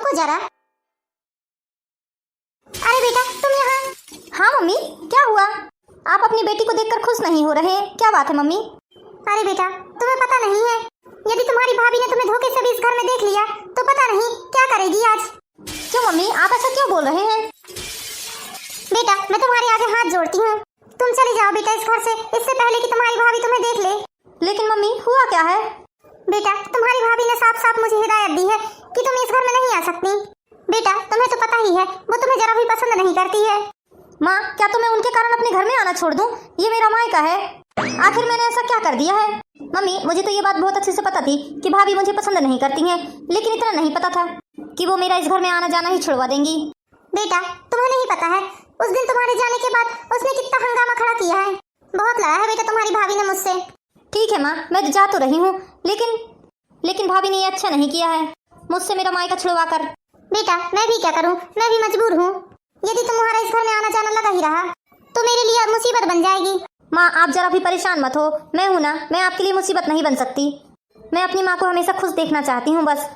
रुको जरा। अरे बेटा तुम यहाँ। हाँ मम्मी, क्या हुआ? आप अपनी बेटी को देखकर खुश नहीं हो रहे, क्या बात है मम्मी? अरे बेटा तुम्हें पता नहीं है, यदि तुम्हारी भाभी ने तुम्हें धोखे से भी इस घर में देख लिया तो पता नहीं क्या करेगी आज। क्यों मम्मी, आप ऐसा क्यों बोल रहे हैं? बेटा मैं तुम्हारे आगे हाथ जोड़ती हूँ, तुम चले जाओ बेटा इस घर से, इससे पहले कि तुम्हारी भाभी तुम्हें देख ले। लेकिन मम्मी हुआ क्या है? बेटा तुम्हारी भाभी ने साफ साफ मुझे हिदायत दी है कि तुम इस घर में नहीं आ सकती। बेटा तुम्हें तो पता ही है वो तुम्हें जरा भी पसंद नहीं करती है। माँ क्या तो मैं उनके कारण अपने घर में आना छोड़ दूं? ये मेरा मायका है, आखिर मैंने ऐसा क्या कर दिया है? मम्मी मुझे तो ये बात बहुत अच्छे से पता थी कि भाभी मुझे पसंद नहीं करती हैं, लेकिन इतना नहीं पता था कि वो मेरा इस घर में आना जाना ही छुड़वा देंगी। बेटा तुम्हें नहीं पता है उस दिन तुम्हारे जाने के बाद उसने कितना हंगामा खड़ा किया है, बहुत लड़ा है बेटा तुम्हारी भाभी ने मुझसे। ठीक है माँ मैं जा तो रही हूँ, लेकिन भाभी ने ये अच्छा नहीं किया है मुझसे मेरा मायका छुड़वा कर। बेटा मैं भी क्या करूँ, मैं भी मजबूर हूँ, यदि तुम्हारा इस घर में आना जाना लगा ही रहा तो मेरे लिए मुसीबत बन जाएगी। माँ आप जरा भी परेशान मत हो, मैं हूँ ना, मैं आपके लिए मुसीबत नहीं बन सकती। मैं अपनी माँ को हमेशा खुश देखना चाहती हूँ बस।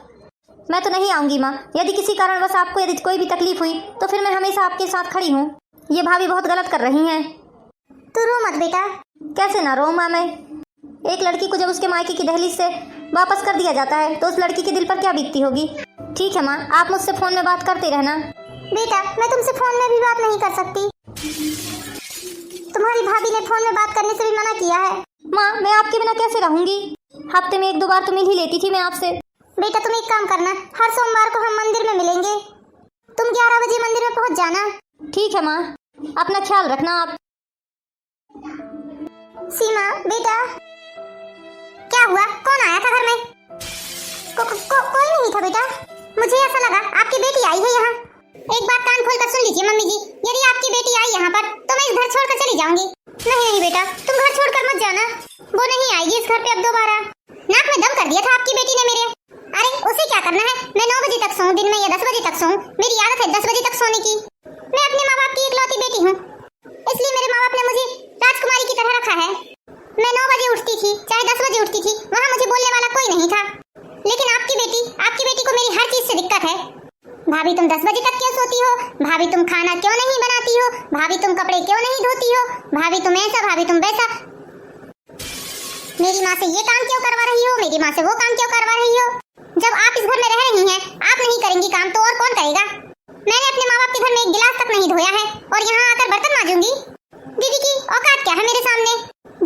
मैं तो नहीं आऊंगी माँ, यदि किसी कारणवश आपको यदि कोई भी तकलीफ हुई तो फिर मैं हमेशा आपके साथ खड़ी हूँ। ये भाभी बहुत गलत कर रही हैं। तू रो मत बेटा। कैसे ना रो माँ मैं? एक लड़की को जब उसके मायके की दहलीज से वापस कर दिया जाता है तो उस लड़की के दिल पर क्या बीतती होगी। ठीक है माँ आप मुझसे फोन में बात करते रहना। बेटा मैं तुमसे फोन में भी बात नहीं कर सकती, तुम्हारी भाभी ने फोन में बात करने से भी मना किया है। माँ मैं आपके बिना कैसे रहूंगी, हफ्ते में 1-2 बार तो मिल ही लेती थी मैं आपसे। बेटा तुम एक काम करना, हर सोमवार को हम मंदिर में मिलेंगे, तुम 11 बजे मंदिर में पहुंच जाना। ठीक है माँ अपना ख्याल रखना आप। सीमा बेटा क्या हुआ, कौन आया था घर में? कोई नहीं था बेटा, मुझे ऐसा लगा आपकी बेटी आई है यहाँ। एक बात कान खोल कर सुन लीजिए मम्मी जी, यदि आपकी बेटी आई यहाँ पर तो मैं इस घर छोड़कर चली जाऊंगी। नहीं बेटा तुम घर छोड़कर मत जाना, वो नहीं आएगी इस घर पे अब दोबारा। नाक में दम कर दिया था आपकी बेटी ने मेरे। अरे उसे क्या करना है, मैं 9 बजे तक सोऊं दिन में या 10 बजे तक सोऊं, मेरी आदत है 10 बजे तक सोने की। मैं अपने माँ बाप की इकलौती बेटी हूँ, इसलिए मेरे माँ बाप ने मुझे राजकुमारी की तरह रखा है। मैं 9 बजे उठती थी चाहे 10 बजे उठती थी, वहाँ मुझे बोलने वाला कोई नहीं था। लेकिन आपकी बेटी को मेरी हर चीज से दिक्कत है। भाभी तुम 10 बजे तक क्यों सोती हो, भाभी तुम खाना क्यों नहीं बनाती हो, भाभी तुम कपड़े क्यों नहीं धोती हो, भाभी तुम ऐसा भाभी तुम वैसा, मेरी माँ से ये काम क्यों करवा रही हो, मेरी माँ से वो काम क्यों करवा रही हो। जब आप इस घर में रह रही हैं, आप नहीं करेंगी काम तो और कौन करेगा। मैंने अपने माँ बाप के घर में 1 गिलास तक नहीं धोया है और यहाँ आकर बर्तन मांजूंगी। दीदी की औकात क्या है मेरे सामने,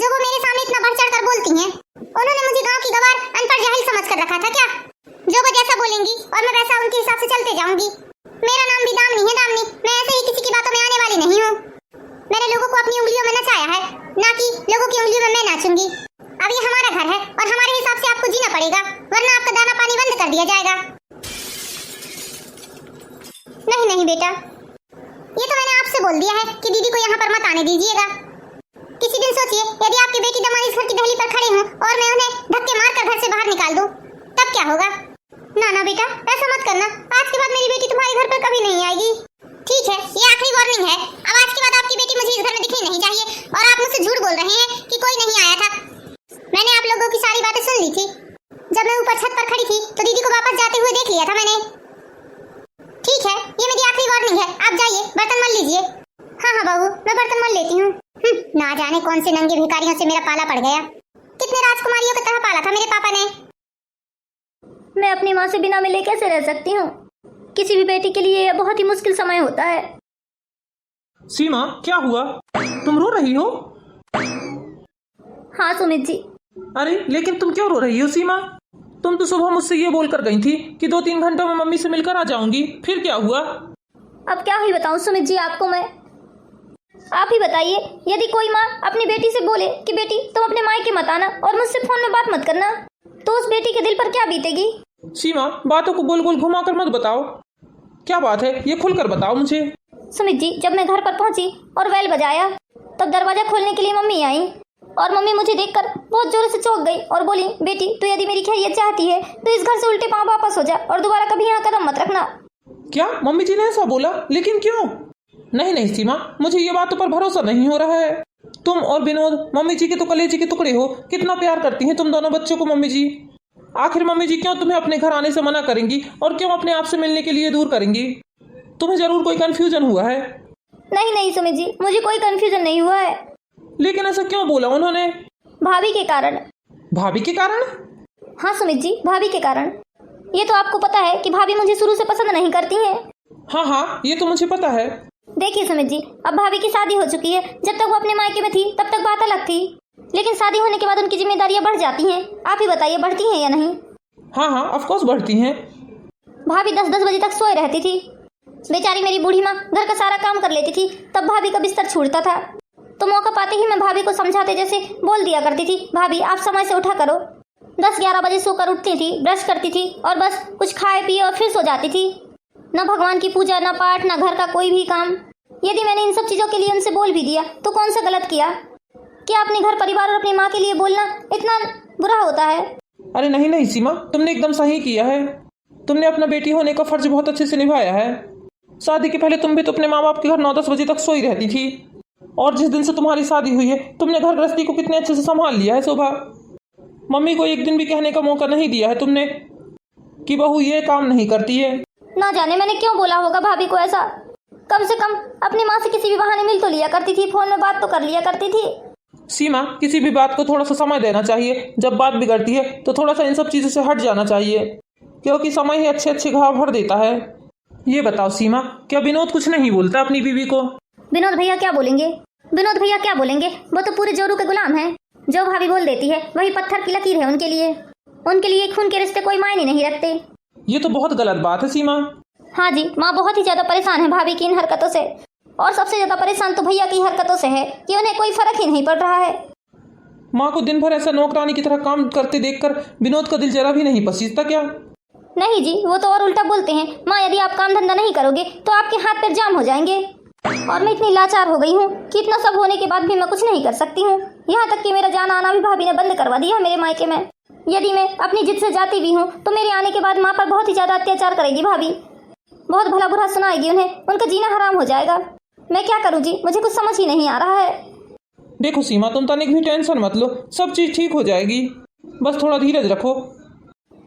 जो वो मेरे सामने इतना बढ़ चढ़ कर बोलती हैं। उन्होंने मुझे गाँव की गवार अनपढ़ जाहिल समझ कर रखा था क्या? जो वो जैसा बोलेंगी और मैं वैसा उनके हिसाब से चलते जाऊंगी। मेरा नाम भी दामनी है, दामनी, मैं ऐसे ही किसी की बातों में आने वाली नहीं हूँ। मैंने लोगों को अपनी उंगलियों में नचाया है, ना कि लोगों की उंगलियों में मैं नाचूंगी। अब ये हमारा घर है और हमारे हिसाब से आपको जीना पड़ेगा, वरना आपका दाना पानी बंद कर दिया जाएगा। नहीं बेटा, ये तो मैंने आपसे बोल दिया है कि दीदी को यहाँ पर मत आने दीजिएगा। किसी दिन सोचिए यदि आपकी बेटी दमाद इस घर की दहली पर खड़े हों और मैं उन्हें धक्के मारकर घर से बाहर निकाल दूं, तब क्या होगा? ना बेटा ऐसा मत करना, आज के बाद मेरी बेटी तुम्हारे घर पर कभी नहीं आएगी। ठीक है ये आखिरी वार्निंग है, अब आज के बाद आपकी बेटी मुझे इस घर में दिखनी नहीं चाहिए। और आप मुझसे झूठ बोल रहे हैं कि कोई नहीं आया था, मैंने आप लोगों की सारी बातें सुन ली थी। जब मैं ऊपर छत पर खड़ी थी तो दीदी को वापस जाते हुए देख लिया था मैंने। ठीक है ये मेरी आखिरी वार्निंग है, आप जाइए बर्तन मल लीजिए। हाँ बाबू मैं बर्तन मल लेती हूँ। ना जाने कौन से नंगे भिखारियों से मेरा पाला पड़ गया, कितने राजकुमारियों की तरह पाला था मेरे पापा ने। मैं अपनी माँ से बिना मिले कैसे रह सकती हूँ, किसी भी बेटी के लिए यह बहुत ही मुश्किल समय होता है। सीमा क्या हुआ, तुम रो रही हो? हाँ सुमित जी। अरे लेकिन तुम क्यों रो रही हो सीमा? तुम तो सुबह मुझसे ये बोलकर गई थी कि 2-3 घंटों में मम्मी से मिलकर आ जाऊंगी, फिर क्या हुआ? अब क्या ही बताऊं सुमित जी आपको मैं, आप ही बताइए। यदि कोई माँ अपनी बेटी से बोले कि बेटी तुम अपने मायके मत आना और मुझसे फोन में बात मत करना, तो उस बेटी के दिल पर क्या बीतेगी? सीमा बातों को गोल गोल घुमाकर मत बताओ, क्या बात है ये खुलकर बताओ मुझे। सुमित जी जब मैं घर पर पहुंची और बेल बजाया तब दरवाजा खोलने के लिए मम्मी आई और मम्मी मुझे देखकर बहुत जोर से चौंक गई और बोली, बेटी तू यदि मेरी खैरियत चाहती है तो इस घर से उल्टे पांव वापस हो जा और दोबारा कभी यहाँ कदम मत रखना। क्या मम्मी जी ने ऐसा बोला? लेकिन क्यों? नहीं सीमा मुझे ये बातों पर भरोसा नहीं हो रहा है। तुम और विनोद मम्मी जी के तो कलेजे के टुकड़े हो, कितना प्यार करती हैं तुम दोनों बच्चों को मम्मी जी। आखिर मम्मी जी क्यों तुम्हें अपने घर आने से मना करेंगी और क्यों अपने आप से मिलने के लिए दूर करेंगी? तुम्हें जरूर कोई कंफ्यूजन हुआ है। नहीं नहीं सुमित जी, मुझे कोई कंफ्यूजन नहीं हुआ है। लेकिन ऐसा क्यों बोला उन्होंने? भाभी के कारण। भाभी के कारण? हाँ सुमित जी, भाभी के कारण। ये तो आपको पता है कि भाभी मुझे शुरू से पसंद नहीं करती हैं। हाँ हाँ, ये तो मुझे पता है। देखिए सुमित जी, अब भाभी की शादी हो चुकी है। जब तक वो अपने मायके में थी तब तक बात अलग थी, लेकिन शादी होने के बाद उनकी जिम्मेदारियां बढ़ जाती हैं। आप ही बताइए, बढ़ती हैं या नहीं? हाँ हाँ, ऑफ कोर्स बढ़ती हैं। भाभी 10-10 बजे तक सोए रहती थी। बेचारी मेरी बूढ़ी माँ घर का सारा काम कर लेती थी, तब भाभी का बिस्तर छूटता था तो मौका पाते ही मैं भाभी को समझाते जैसे बोल दिया करती थी, भाभी आप समय से उठा करो। 10-11 बजे सोकर उठती थी, ब्रश करती थी और बस कुछ खाए पिए और फिर सो जाती थी। न भगवान की पूजा, न पाठ, न घर का कोई भी काम। यदि मैंने इन सब चीजों के लिए उनसे बोल भी दिया तो कौन सा गलत किया? क्या अपने घर परिवार और अपनी माँ के लिए बोलना इतना बुरा होता है? अरे नहीं नहीं सीमा, तुमने एकदम सही किया है। तुमने अपना बेटी होने का फर्ज बहुत अच्छे से निभाया है। शादी के पहले तुम भी तो अपने माँ बाप के घर 9-10 बजे तक सोई रहती थी, और जिस दिन से तुम्हारी शादी हुई है तुमने घर गृहस्थी को कितने अच्छे से संभाल लिया है। शोभा, मम्मी को एक दिन भी कहने का मौका नहीं दिया है तुमने कि बहू ये काम नहीं करती है। ना जाने मैंने क्यों बोला होगा भाभी को ऐसा। कम से कम अपनी माँ से किसी भी बहाने मिल तो लिया करती थी, फोन में बात तो कर लिया करती थी। सीमा, किसी भी बात को थोड़ा सा समय देना चाहिए। जब बात बिगड़ती है तो थोड़ा सा इन सब चीजों से हट जाना चाहिए, क्योंकि समय ही अच्छे अच्छे घाव भर देता है। ये बताओ सीमा, क्या विनोद कुछ नहीं बोलता अपनी बीवी को? विनोद भैया क्या बोलेंगे? विनोद भैया क्या बोलेंगे? वो तो पूरे जोरू के गुलाम हैं। जो भाभी बोल देती है वही पत्थर की लकीर है उनके लिए। उनके लिए खून के रिश्ते कोई मायने नहीं रखते। ये तो बहुत गलत बात है सीमा। हाँ जी, माँ बहुत ही ज्यादा परेशान है भाभी की इन हरकतों से, और सबसे ज्यादा परेशान तो भैया की हरकतों से है कि उन्हें कोई फर्क ही नहीं पड़ रहा है। माँ को दिन भर ऐसा नौकरानी की तरह काम करते देखकर विनोद का दिल जरा भी नहीं पसीजता क्या? नहीं जी, वो तो और उल्टा बोलते हैं, माँ यदि आप काम धंधा नहीं करोगे तो आपके हाथ पैर जाम हो जाएंगे। और मैं इतनी लाचार हो गई हूँ कि इतना सब होने के बाद भी मैं कुछ नहीं कर सकती हूँ। यहाँ तक कि मेरा जाना आना भी भाभी ने बंद करवा दिया मेरे मायके में। यदि मैं अपनी जिद से जाती भी हूँ तो मेरे आने के बाद माँ पर बहुत ही ज्यादा अत्याचार करेगी भाभी, बहुत भला बुरा सुनाएगी उन्हें, उनका जीना हराम हो जाएगा। मैं क्या करूँ जी, मुझे कुछ समझ ही नहीं आ रहा है। देखो सीमा, तुम तनिक भी टेंशन मत लो, सब चीज ठीक हो जाएगी, बस थोड़ा धीरज रखो।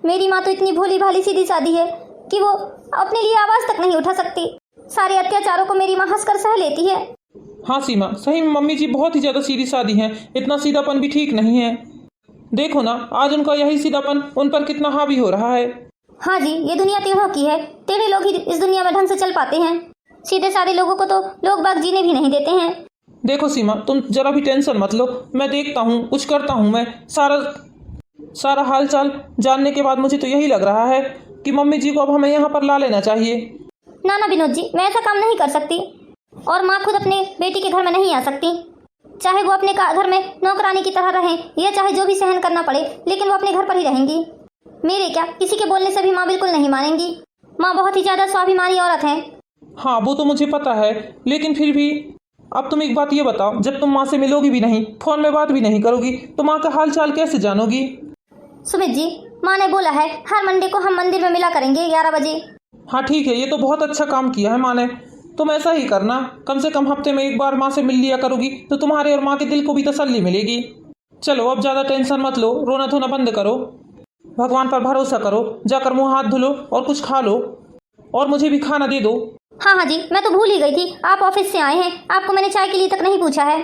मेरी माँ तो इतनी भोली भाली सीधी सादी है कि वो अपने लिए आवाज तक नहीं उठा सकती। सारे अत्याचारों को मेरी माँ हंसकर सह लेती है। हाँ सीमा, सही में मम्मी जी बहुत ही ज्यादा सीधी सादी हैं। इतना सीधापन भी ठीक नहीं है। देखो ना, आज उनका यही सीधापन उन पर कितना हावी हो रहा है। हाँ जी, ये दुनिया टेढ़ों की है। टेढ़े लोग ही इस दुनिया में ढंग से चल पाते हैं। सीधे साधे लोगों को तो लोग बाग जीने भी नहीं देते हैं। देखो सीमा, तुम जरा भी टेंशन मत लो, मैं देखता हूँ, कुछ करता हूँ। मैं सारा हाल चाल जानने के बाद मुझे तो यही लग रहा है कि मम्मी जी को अब हमें यहाँ पर ला लेना चाहिए। ना ना विनोद जी, मैं ऐसा काम नहीं कर सकती, और माँ खुद अपने बेटी के घर में नहीं आ सकती। चाहे वो अपने घर में नौकरानी की तरह रहें या चाहे जो भी सहन करना पड़े, लेकिन वो अपने घर पर ही रहेंगी। मेरे क्या, किसी के बोलने से भी माँ बिल्कुल नहीं मानेंगी। माँ बहुत ही ज्यादा स्वाभिमानी औरत है। हाँ वो तो मुझे पता है, लेकिन फिर भी अब तुम एक बात ये बताओ, जब तुम माँ से मिलोगी भी नहीं, फोन में बात भी नहीं करोगी, तो माँ का हाल चाल कैसे जानोगी? सुमित जी, माँ ने बोला है हर मंडे को हम मंदिर में मिला करेंगे 11 बजे। हाँ ठीक है, ये तो बहुत अच्छा काम किया है माँ ने। तुम ऐसा ही करना, कम से कम हफ्ते में एक बार माँ से मिल लिया करोगी तो तुम्हारे और माँ के दिल को भी तसल्ली मिलेगी। चलो अब ज़्यादा टेंशन मत लो, रोना धोना बंद करो, भगवान पर भरोसा करो, जाकर मुँह हाथ धुलो और कुछ खा लो, और मुझे भी खाना दे दो। हाँ हाँ जी, मैं तो भूल ही गई थी, आप ऑफिस से आए हैं, आपको मैंने चाय के लिए तक नहीं पूछा है।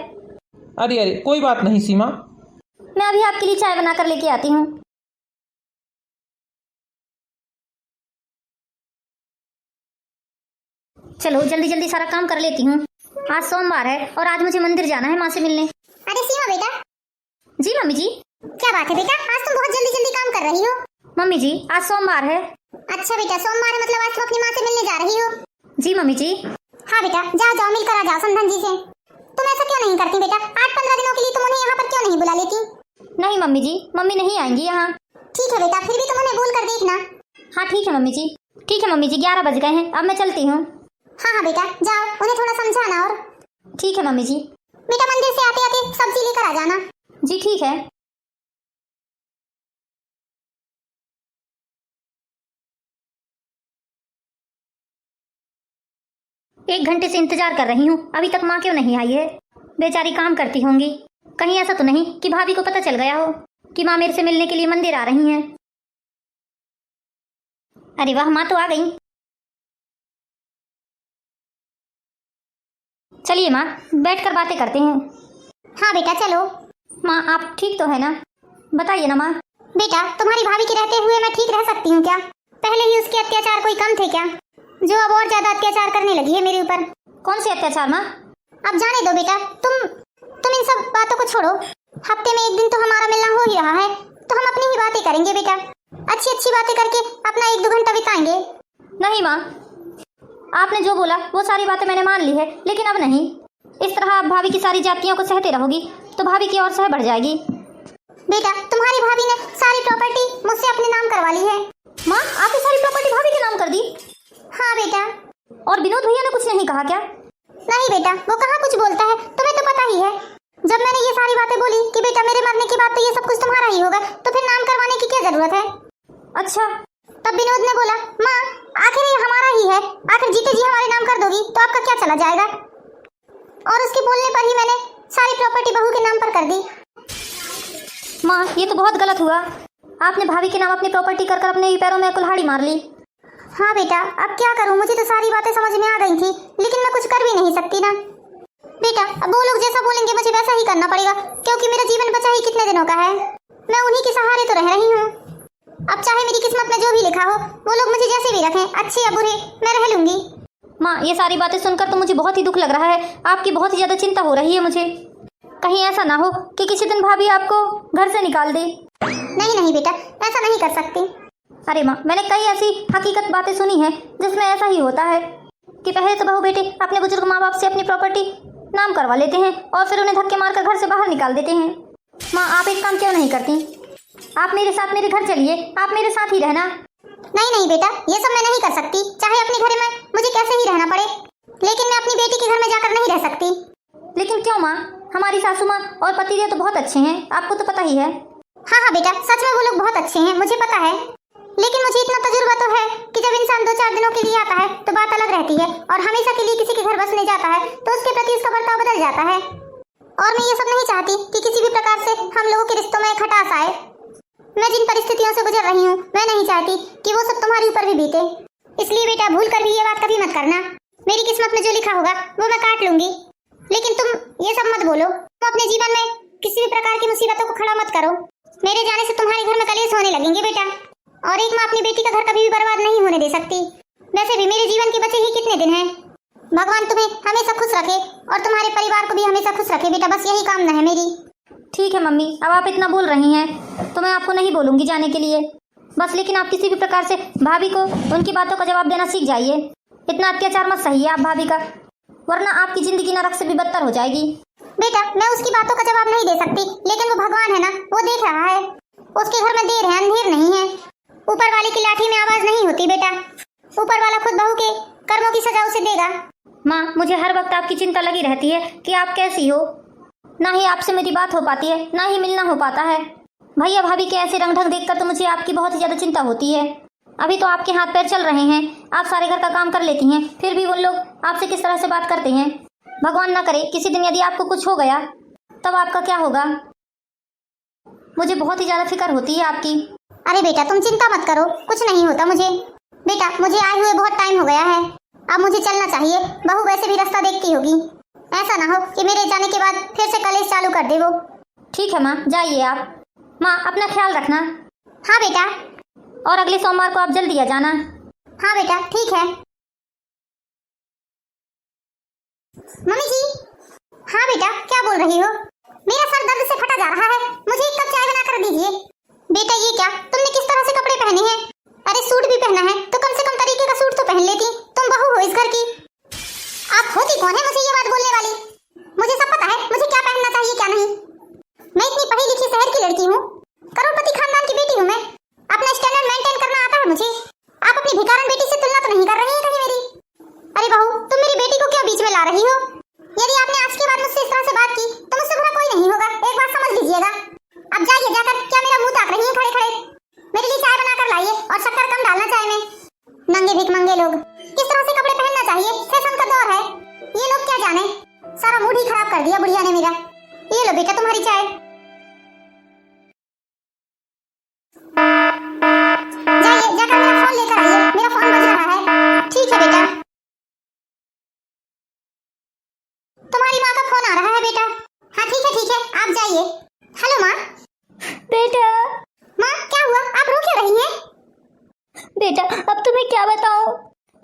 अरे अरे कोई बात नहीं सीमा, मैं अभी आपके लिए चाय बना कर लेके आती हूँ। चलो जल्दी जल्दी सारा काम कर लेती हूँ। आज सोमवार है और आज मुझे मंदिर जाना है माँ से मिलने। अरे सीमा बेटा। जी मम्मी जी। क्या बात है बेटा, आज तुम बहुत जल्दी जल्दी काम कर रही हो। मम्मी जी, आज सोमवार है। अच्छा बेटा, सोमवार है मतलब आज तुम अपनी माँ से मिलने जा रही हो। जी मम्मी जी। हाँ बेटा, जाओ जाओ मिलकर आ जाओ समधन जी से। तुम ऐसा क्यों नहीं करती बेटा, 8-15 दिनों के लिए तुम उन्हें यहाँ पर क्यों नहीं बुला लेती? नहीं मम्मी जी, मम्मी नहीं आएंगी यहाँ। ठीक है बेटा, फिर भी तुम उन्हें बोल कर देखना। हाँ ठीक है मम्मी जी। ठीक है मम्मी जी, 11 बज गए हैं, अब मैं चलती हूँ। हाँ हाँ बेटा, जाओ उन्हें थोड़ा समझाना। और ठीक है मम्मी जी। बेटा मंदिर से आते आते सब्जी लेकर आ जाना। जी ठीक है। एक घंटे से इंतजार कर रही हूँ, अभी तक माँ क्यों नहीं आई है? बेचारी काम करती होंगी। कहीं ऐसा तो नहीं कि भाभी को पता चल गया हो कि माँ मेरे से मिलने के लिए मंदिर आ रही हैं। अरे वाह, माँ तो आ गई। चलिए माँ, बैठकर बातें करते हैं। हाँ बेटा चलो। माँ आप ठीक तो है ना? बताइए ना माँ। बेटा तुम्हारी भाभी के रहते हुए मैं ठीक रह सकती हूँ क्या? पहले ही उसके अत्याचार कोई कम थे क्या, जो अब और ज्यादा अत्याचार करने लगी है मेरे ऊपर? कौन से अत्याचार माँ? अब जाने दो बेटा, तुम इन सब बातों को छोड़ो। हफ्ते में एक दिन तो हमारा मिलना हो ही रहा है, तो हम अपनी ही बातें करेंगे बेटा। अच्छी अच्छी बातें करके अपना 1-2 घंटा बिताएंगे। नहीं माँ, आपने जो बोला वो सारी बातें मैंने मान ली है, लेकिन अब नहीं। इस तरह आप भाभी की सारी जातियों को सहते रहोगी तो भाभी की और सह बढ़ जाएगी। बेटा तुम्हारी भाभी ने सारी प्रॉपर्टी मुझसे अपने नाम करवा ली है। माँ आपने सारी प्रॉपर्टी भाभी के नाम कर दी? हाँ बेटा। और विनोद भैया ने कुछ नहीं कहा क्या? नहीं बेटा, वो कहाँ कुछ बोलता है, तुम्हें तो पता ही है। जब मैंने ये सारी बातें बोली कि बेटा मेरे मरने के बाद तो ये सब कुछ तुम्हारा ही होगा, तो फिर नाम करवाने की क्या जरूरत है? अच्छा। तब विनोद ने बोला, माँ आखिर ये हमारा ही है, आखिर जीते जी हमारे नाम कर दोगी तो आपका क्या चला जाएगा? और उसके बोलने पर ही मैंने सारी प्रॉपर्टी बहू के नाम पर कर दी। माँ ये तो बहुत गलत हुआ, आपने भाभी के नाम अपनी प्रॉपर्टी कर अपने ही पैरों में कुल्हाड़ी मार ली। हाँ बेटा, अब क्या करूँ, मुझे तो सारी बातें समझ में आ गई थी, लेकिन मैं कुछ कर भी नहीं सकती ना। बेटा अब वो लोग जैसा बोलेंगे मुझे वैसा ही करना पड़ेगा, क्योंकि मेरा जीवन बचा ही कितने दिनों का है। मैं उन्हीं के सहारे तो रह रही हूँ। अब चाहे मेरी किस्मत में जो भी लिखा हो, वो लोग मुझे जैसे भी रखें, अच्छे या बुरे, मैं रह लूंगी। माँ ये सारी बातें सुनकर तो मुझे बहुत ही दुख लग रहा है, आपकी बहुत ही ज्यादा चिंता हो रही है मुझे। कहीं ऐसा ना हो कि किसी दिन भाभी आपको घर से निकाल दे। नहीं नहीं बेटा, ऐसा नहीं कर सकती। अरे माँ मैंने कई ऐसी हकीकत बातें सुनी हैं जिसमें ऐसा ही होता है कि पहले तो बहू बेटे अपने बुजुर्ग माँ बाप से अपनी प्रॉपर्टी नाम करवा लेते हैं और फिर उन्हें धक्के मारकर घर से बाहर निकाल देते हैं। माँ आप एक काम क्यों नहीं करती, आप मेरे साथ मेरे घर चलिए, आप मेरे साथ ही रहना। नहीं नहीं बेटा, ये सब मैं नहीं कर सकती, चाहे अपने घर में मुझे कैसे ही रहना पड़े, लेकिन मैं अपनी बेटी के घर में जाकर नहीं रह सकती। लेकिन क्यों माँ, हमारी सासू माँ और पतिदेव तो बहुत अच्छे हैं, आपको तो पता ही है। हाँ हाँ बेटा, सच में वो लोग बहुत अच्छे हैं, मुझे पता है। लेकिन मुझे इतना तजुर्बा तो है कि जब इंसान 2-4 दिनों के लिए आता है तो बात अलग रहती है, और हमेशा के लिए किसी के घर बसने जाता है तो उसके प्रति उसका बर्ताव बदल जाता है। और मैं ये सब नहीं चाहती कि किसी भी प्रकार से हम लोगों के रिश्तों में खटास आए। मैं जिन परिस्थितियों से गुजर रही हूँ, मैं नहीं चाहती कि वो सब तुम्हारे ऊपर भी बीते। इसलिए बेटा भूल कर भी ये बात कभी मत करना। मेरी किस्मत में जो लिखा होगा वो मैं काट लूंगी, लेकिन तुम ये सब मत बोलो। तुम अपने जीवन में किसी भी प्रकार की मुसीबतों को खड़ा मत करो। मेरे जाने से तुम्हारे घर में कलेश होने लगेंगे बेटा, और एक माँ अपनी बेटी का घर कभी भी बर्बाद नहीं होने दे सकती। वैसे भी मेरे जीवन के बचे ही कितने दिन हैं। भगवान तुम्हें हमेशा खुश रखे और तुम्हारे परिवार को भी हमेशा खुश रखे बेटा, बस यही कामना है मेरी। ठीक है मम्मी, अब आप इतना बोल रही हैं तो मैं आपको नहीं बोलूंगी जाने के लिए, बस लेकिन आप किसी भी प्रकार से भाभी को उनकी बातों का जवाब देना सीख जाइए। इतना अत्याचार मत सहिए आप भाभी का, वरना आपकी जिंदगी नरक से भी बदतर हो जाएगी। बेटा मैं उसकी बातों का जवाब नहीं दे सकती, लेकिन वो भगवान है ना, वो देख रहा है। उसके घर में देर है अंधेर नहीं है। ऊपर वाले की लाठी में आवाज नहीं होती बेटा, ऊपर वाला खुद बहू के कर्मों की सजा उसे देगा। माँ मुझे हर वक्त आपकी चिंता लगी रहती है कि आप कैसी हो, ना ही आपसे मेरी बात हो पाती है, ना ही मिलना हो पाता है। भैया भाभी के ऐसे रंग ढंग देखकर तो मुझे आपकी बहुत ही ज्यादा चिंता होती है। अभी तो आपके हाथ पैर चल रहे हैं, आप सारे घर का काम कर लेती हैं, फिर भी वो लोग आपसे किस तरह से बात करते हैं। भगवान ना करे किसी दिन यदि आपको कुछ हो गया तब आपका क्या होगा। मुझे बहुत ही ज्यादा फिक्र होती है आपकी। अरे बेटा तुम चिंता मत करो, कुछ नहीं होता मुझे। बेटा मुझे आए हुए बहुत टाइम हो गया है, अब मुझे चलना चाहिए। बहू वैसे भी रास्ता देखती होगी, ऐसा ना हो कि मेरे जाने के बाद फिर से कलेश चालू कर दे वो। ठीक है माँ, जाइए आप। माँ अपना ख्याल रखना। हाँ बेटा। और अगले सोमवार को आप जल्दी आ जाना। हाँ बेटा ठीक है। मम्मी जी। हाँ बेटा क्या बोल रही हो? मेरा सर दर्द से फटा जा रहा है, मुझे एक कप चाय बना कर दीजिए। बेटा ये क्या, तुमने किस तरह से कपड़े पहने हैं? अरे सूट भी पहना है तो कम से कम तरीके का सूट तो पहन लेती, तुम बहू हो इस घर की। आप होती कौन है मुझे ये बात बोलने वाली? मुझे सब पता है मुझे क्या पहनना चाहिए क्या नहीं। मैं इतनी पढ़ी लिखी शहर की लड़की हूँ, करोड़पति खानदान की बेटी हूँ मैं, अपना स्टैंडर्ड मेंटेन करना आता है मुझे। आप अपनी भिखारन बेटी से तुलना तो नहीं कर रही हैं कहीं मेरी? अरे बहू तुम मेरी बेटी को क्यों बीच में ला रही हो? यदि आपने आज के बाद मुझसे इस तरह से बात की तो मुझसे बुरा कोई नहीं होगा, एक बात समझ लीजिएगा। अब जाइए बेटा अब तुम्हें क्या बताऊं,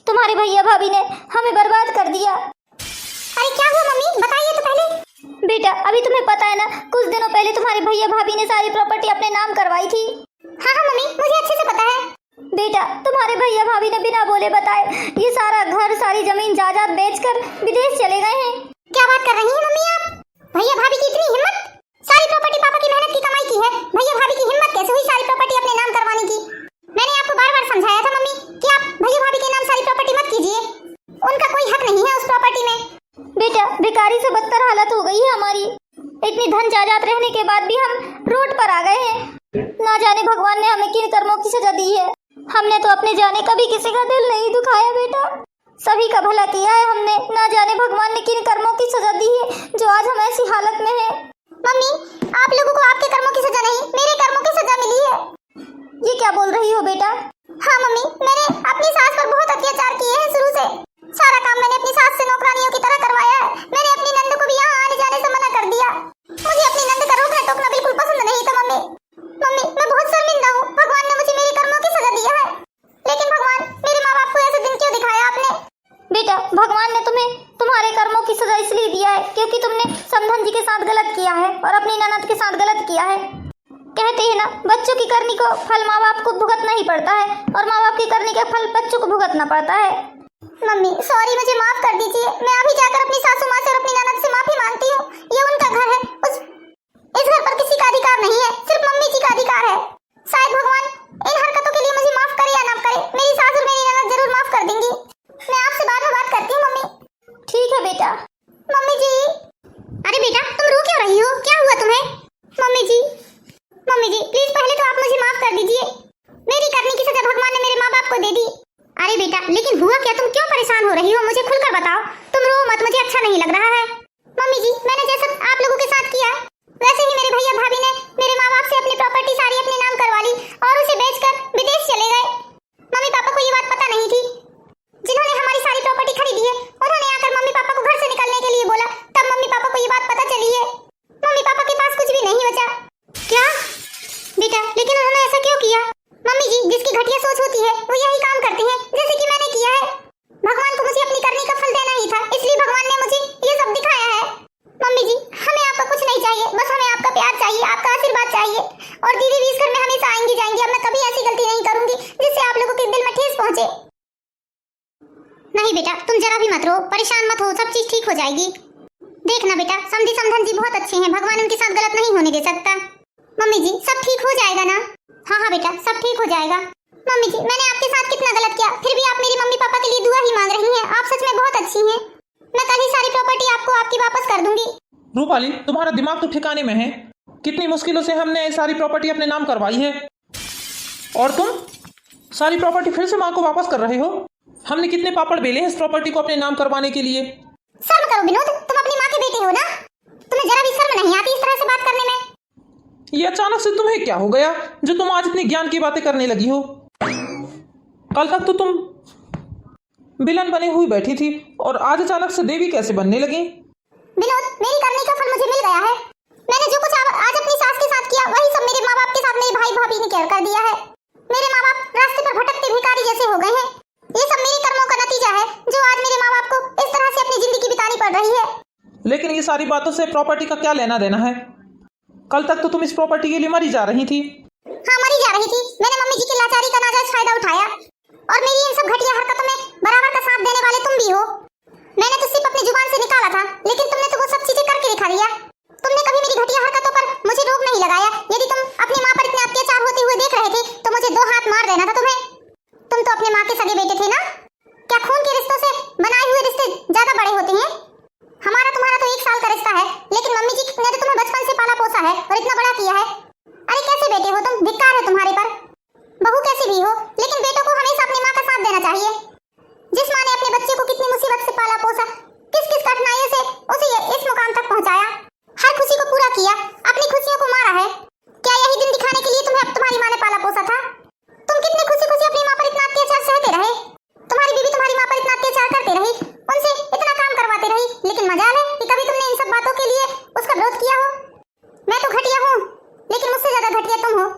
तुम्हारे भैया भाभी ने हमें बर्बाद कर दिया। अरे क्या हुआ मम्मी, बताइए तो पहले। बेटा अभी तुम्हें पता है ना, कुछ दिनों पहले तुम्हारे भैया भाभी ने सारी प्रॉपर्टी अपने नाम करवाई थी। हाँ हाँ मम्मी, मुझे अच्छे से पता है। बेटा तुम्हारे भैया भाभी ने बिना बोले बताए ये सारा घर सारी जमीन जायदाद बेचकर विदेश चले गए हैं। क्या बात कर रही हैं मम्मी आप? भैया भाभी की इतनी हिम्मत, सारी प्रॉपर्टी पापा की मेहनत की कमाई की है, भैया भाभी की हिम्मत कैसे हुई सारी प्रॉपर्टी अपने नाम करवाने की? मैंने आपको बार बार समझाया था मम्मी कि आप भैया भाभी के नाम सारी प्रॉपर्टी मत कीजिए, उनका कोई हक नहीं है उस प्रॉपर्टी में। बेटा भिखारी से बदतर हालत हो गई है हमारी, इतनी धन जायदाद रहने के बाद भी हम रोड पर आ गए हैं। ना जाने भगवान ने हमें किन कर्मों की सजा दी है। हमने तो अपने जाने कभी किसी का दिल नहीं दुखाया बेटा, सभी का भला किया है हमने। ना जाने भगवान ने किन कर्मों की सजा दी है जो आज हम ऐसी हालत में हैं। मम्मी आप लोगों को आपके कर्मों की सजा नहीं, मेरे कर्मों की सजा मिली है। ये क्या बोल रही हो बेटा? हाँ मम्मी, मैंने अपनी सास पर बहुत अत्याचार किए हैं शुरू से। सारा काम मैंने अपनी सास से नौकरानियों की तरह करवाया है। मैंने अपनी नंद को भी यहाँ आने जाने से मना कर दिया। मुझे अपनी नंद का रोकना टोकना बिल्कुल पसंद नहीं था मम्मी। मम्मी मैं बहुत शर्मिंदा हूँ, भगवान ने मुझे मेरे कर्मों की सजा दिया है। लेकिन भगवान, मेरे माँ बाप को ऐसे दिन क्यों दिखाया आपने? बेटा भगवान ने तुम्हें तुम्हारे कर्मों की सजा इसलिए दिया है क्योंकि तुमने समधन जी के साथ गलत किया है और अपनी ननद के साथ गलत किया है। कहते हैं ना, बच्चों की करनी को फल माँ बाप को भुगतना ही पड़ता है और माँ बाप की करनी का फल बच्चों को भुगतना पड़ता है। मम्मी सॉरी, मुझे माफ कर दीजिए। मैं अभी जाकर अपनी सासू माँ से और अपनी ननद से माफी मांगती हूँ। ये उनका घर है, इस घर पर किसी का अधिकार नहीं है, सिर्फ मम्मी जी का अधिकार है। शायद भगवान इन हरकतों के लिए मुझे माफ करे या ना करे, मेरी सास और मेरी ननद जरूर माफ कर देंगी। मैं आपसे बाद में बात करती हूँ मम्मी। ठीक है बेटा। मम्मी जी। अरे बेटा तुम रो क्यों रही हो, क्या हुआ तुम्हें? मम्मी जी प्लीज पहले तो आप मुझे माफ कर दीजिए। मेरी करने की सजा भगवान ने मेरे माँ बाप को दे दी। अरे बेटा लेकिन हुआ क्या, तुम क्यों परेशान हो रही हो? मुझे खुलकर बताओ, तुम रो मत, मुझे अच्छा नहीं लग रहा है। मम्मी जी मैंने जैसा आप लोगों के साथ किया वैसे ही मेरे भैया भाभी ने मेरे माँ बाप से अपनी प्रॉपर्टी सारी अपने नाम करवा ली और उसे बेचकर विदेश चले गए। मम्मी पापा को ये बात पता नहीं थी। जिन्होंने हमारी सारी प्रॉपर्टी खरीदी है उन्होंने आकर मम्मी पापा को घर से निकलने के लिए बोला, तब मम्मी पापा को ये बात पता चली है। मम्मी पापा के पास कुछ भी नहीं बचा। क्या बेटा, लेकिन उन्होंने ऐसा क्यों किया? मम्मी जी जिसकी घटिया सोच होती है वो यही काम करते हैं जैसे कि मैंने किया है। भगवान को मुझे अपनी करनी का फल देना ही था, इसलिए भगवान ने मुझे ये सब दिखाया है। मम्मी जी हमें आपका कुछ नहीं चाहिए, बस हमें आपका प्यार चाहिए, आपका आशीर्वाद चाहिए। और दीदी भी इस घर में हमेशा आएंगी जाएंगी। अब मैं कभी ऐसी गलती नहीं करूंगी जिससे आप लोगों के दिल में ठेस पहुंचे। नहीं बेटा तुम जरा भी मत रो, परेशान मत हो, सब चीज ठीक हो जाएगी। देखना बेटा समधी समधन जी बहुत अच्छे हैं, भगवान उनके साथ गलत नहीं होने दे सकता। मम्मी जी सब ठीक हो जाएगा ना? हाँ बेटा सब ठीक हो जाएगा। मम्मी जी मैंने आपके साथ कितना गलत किया, फिर भी आप मेरी मम्मी पापा के लिए दुआ ही मांग रही हैं। आप सच में बहुत अच्छी हैं। मैं कल ही सारी प्रॉपर्टी आपको आपकी वापस कर दूंगी। रूपाली तुम्हारा दिमाग तो ठिकाने में है, कितनी मुश्किलों से हमने सारी प्रॉपर्टी अपने नाम करवाई है और तुम सारी प्रॉपर्टी फिर से माँ को वापस कर रहे हो। हमने कितने पापड़ बेले हैं इस प्रॉपर्टी को अपने नाम करवाने के लिए। शर्म करो विनोद, तुम अपनी माँ के बेटे हो ना, तुम्हें जरा भी शर्म नहीं आती इस तरह से बात करने में। ये अचानक से तुम्हें क्या हो गया जो तुम आज इतनी ज्ञान की बातें करने लगी हो? कल तक तो तुम विलन बने हुई बैठी थी और आज अचानक से देवी कैसे बनने लगी? विनोद मेरी करने का फल मुझे मिल गया है। मैंने जो कुछ आज अपनी सास के साथ किया वही सब मेरे माँ बाप के साथ मेरे भाई भाभी ने कर दिया है। मेरे माँ बाप रास्ते पर भटकते भिखारी जैसे हो गए हैं। ये सब मेरे कर्मों का नतीजा है जो आज मेरे माँ बाप को इस तरह से अपनी जिंदगी बितानी पड़ रही है। लेकिन ये सारी बातों से प्रॉपर्टी का क्या लेना देना है? कल तक तो तुम इस प्रॉपर्टी के लिए मरी जा रही थी। हाँ मरी जा रही थी। मैंने मम्मी जी की लाचारी का नाजायज फायदा उठाया और मेरी इन सब घटिया हरकतों में बराबर का साथ देने वाले तुम भी हो। मैंने तो सिर्फ अपनी जुबान से निकाला था, लेकिन तुमने तो वो सब चीजें करके दिखा दिया। तुमने कभी मेरी घटिया हरकतों पर मुझे रोक नहीं लगाया। यदि तुम अपनी माँ पर इतने अत्याचार होते हुए देख रहे थे तो मुझे 2 हाथ मार देना था तुम्हें। तुम तो अपने माँ के सगे बेटे थे ना? क्या खून के रिश्तों से बनाए हुए रिश्ते ज्यादा बड़े होते हैं? हमारा तुम्हारा तो 1 साल का रिश्ता है, लेकिन मम्मी जी ने तो तुम्हें बचपन से पाला पोसा है और इतना बड़ा किया है। अरे कैसे बेटे हो तुम, धिक्कार है तुम्हारे पर। बहू कैसे भी हो, लेकिन बेटों को हमेशा अपनी माँ का साथ देना चाहिए। जिस माँ ने अपने बच्चे को कितनी मुसीबत से पाला पोसा, किस किस कठिनाइयों से उसे इस मुकाम तक पहुंचाया, हर खुशी को पूरा किया, अपनी खुशियों को मारा है। क्या यही दिन दिखाने के लिए तुम्हें तुम्हारी माँ ने पाला पोसा था? तुम कितने खुशी खुशी अपनी माँ पर इतना अत्याचार सहते रहे। तुम्हारी बीवी तुम्हारी माँ पर इतना अत्याचार करते रही, उनसे इतना काम करवाते रही, लेकिन मजाल है कि कभी तुमने इन सब बातों के लिए उसका विरोध किया हो। मैं तो घटिया हूँ, लेकिन मुझसे ज्यादा घटिया तुम हो।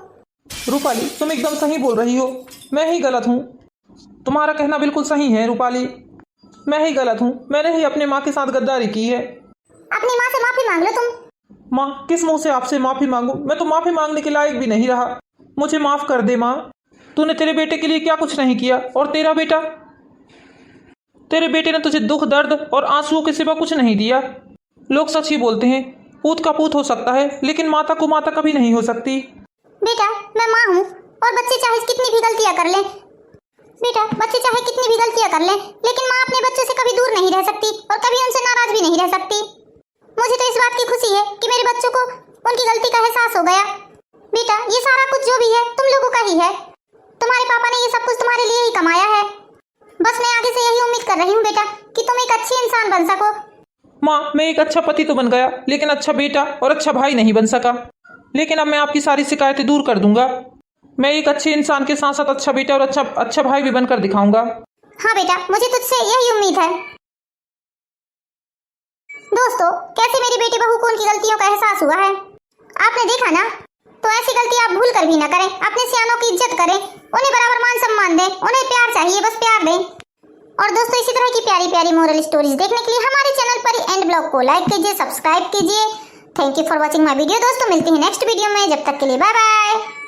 रूपाली, तुम एकदम सही बोल रही हो, मैं ही गलत हूँ। तुम्हारा कहना बिल्कुल सही है रूपाली, मैं ही गलत हूँ। मैंने ही अपने माँ के साथ गद्दारी की है। अपनी माँ से माफी मांग लो तुम। माँ, किस मुंह से आपसे माफी मांगू? मैं तो माफी मांगने के लायक भी नहीं रहा। मुझे माफ कर दे माँ। तूने तेरे बेटे के लिए क्या कुछ नहीं किया, और तेरा बेटा, तेरे बेटे ने तुझे दुख, दर्द और आंसुओं के सिवा कुछ नहीं दिया। लोग सच ही बोलते हैं, पूत का पूत हो सकता है, लेकिन माता को माता कभी नहीं हो सकती। बेटा, मैं माँ हूँ, और बच्चे चाहे कितनी भी गलतियाँ कर लें, बेटा बच्चे चाहे कितनी भी गलतियाँ कर लें, लेकिन माँ अपने बच्चों से कभी दूर नहीं रह सकती और कभी उनसे नाराज भी नहीं रह सकती। मुझे तो इस बात की खुशी है कि मेरे बच्चों को उनकी गलती का एहसास हो गया। बेटा, ये सारा कुछ जो भी है तुम लोगों का ही है। तुम्हारे पापा ने ये सब कुछ तुम्हारे लिए ही कमाया है। बस मैं आगे से यही उम्मीद कर रही हूँ बेटा कि तुम एक अच्छी इंसान बन सको। माँ, मैं एक अच्छा पति तो बन गया, लेकिन अच्छा बेटा और अच्छा भाई नहीं बन सका। लेकिन अब मैं आपकी सारी शिकायतें दूर कर दूंगा। मैं एक अच्छे इंसान के साथ साथ अच्छा बेटा और अच्छा भाई भी बनकर दिखाऊंगा। हाँ बेटा, मुझे तुझसे यही उम्मीद है। दोस्तों, कैसे मेरी बेटी बहू को उनकी गलतियों का एहसास हुआ है, आपने देखा ना? तो ऐसी गलती आप भूल कर भी ना करें। अपने सियानों की इज्जत करें, उन्हें बराबर मान सम्मान दें, उन्हें प्यार चाहिए, बस प्यार दें। और दोस्तों, इसी तरह की प्यारी प्यारी मोरल स्टोरीज देखने के लिए हमारे चैनल पर एंड ब्लॉग को लाइक कीजिए, सब्सक्राइब कीजिए। Thank you for watching my video. दोस्तों, मिलते हैं नेक्स्ट वीडियो में, जब तक के लिए बाय बाय।